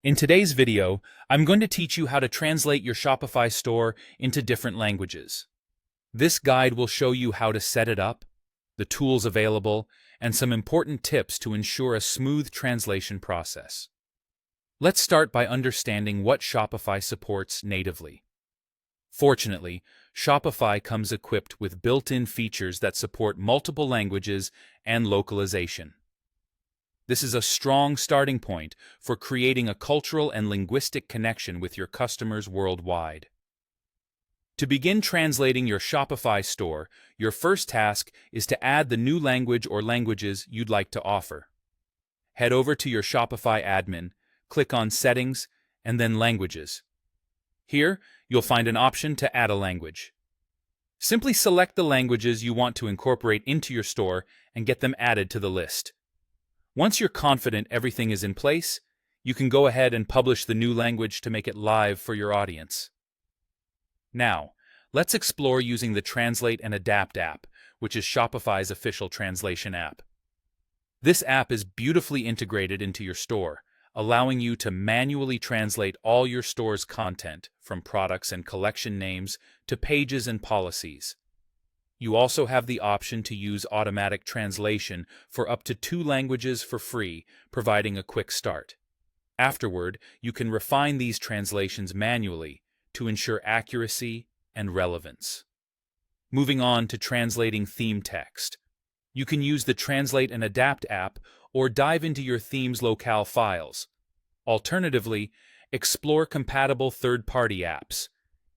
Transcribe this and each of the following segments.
In today's video, I'm going to teach you how to translate your Shopify store into different languages. This guide will show you how to set it up, the tools available, and some important tips to ensure a smooth translation process. Let's start by understanding what Shopify supports natively. Fortunately, Shopify comes equipped with built-in features that support multiple languages and localization. This is a strong starting point for creating a cultural and linguistic connection with your customers worldwide. To begin translating your Shopify store, your first task is to add the new language or languages you'd like to offer. Head over to your Shopify admin, click on Settings, and then Languages. Here, you'll find an option to add a language. Simply select the languages you want to incorporate into your store and get them added to the list. Once you're confident everything is in place, you can go ahead and publish the new language to make it live for your audience. Now, let's explore using the Translate and Adapt app, which is Shopify's official translation app. This app is beautifully integrated into your store, allowing you to manually translate all your store's content, from products and collection names to pages and policies. You also have the option to use automatic translation for up to 2 languages for free, providing a quick start. Afterward, you can refine these translations manually to ensure accuracy and relevance. Moving on to translating theme text. You can use the Translate and Adapt app or dive into your theme's locale files. Alternatively, explore compatible third-party apps.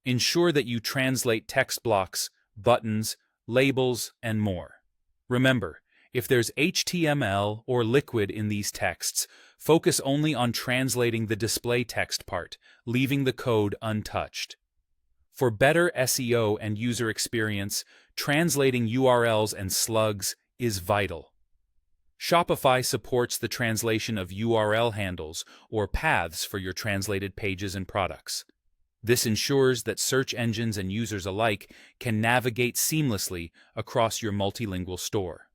Ensure that you translate text blocks, buttons, labels, and more. Remember, if there's HTML or liquid in these texts, focus only on translating the display text part, leaving the code untouched. For better SEO and user experience, translating URLs and slugs is vital. Shopify supports the translation of URL handles or paths for your translated pages and products. This ensures that search engines and users alike can navigate seamlessly across your multilingual store.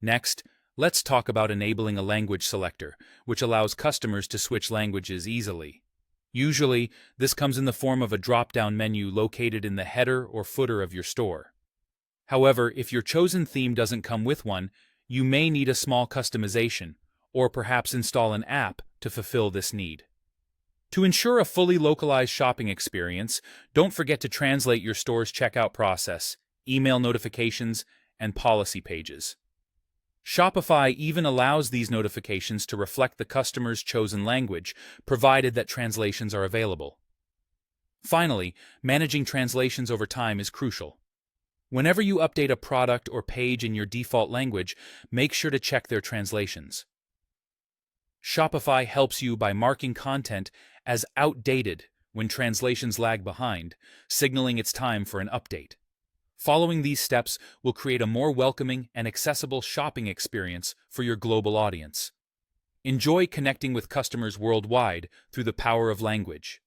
Next, let's talk about enabling a language selector, which allows customers to switch languages easily. Usually, this comes in the form of a drop-down menu located in the header or footer of your store. However, if your chosen theme doesn't come with one, you may need a small customization, or perhaps install an app to fulfill this need. To ensure a fully localized shopping experience, don't forget to translate your store's checkout process, email notifications, and policy pages. Shopify even allows these notifications to reflect the customer's chosen language, provided that translations are available. Finally, managing translations over time is crucial. Whenever you update a product or page in your default language, make sure to check their translations. Shopify helps you by marking content as outdated when translations lag behind, signaling it's time for an update. Following these steps will create a more welcoming and accessible shopping experience for your global audience. Enjoy connecting with customers worldwide through the power of language.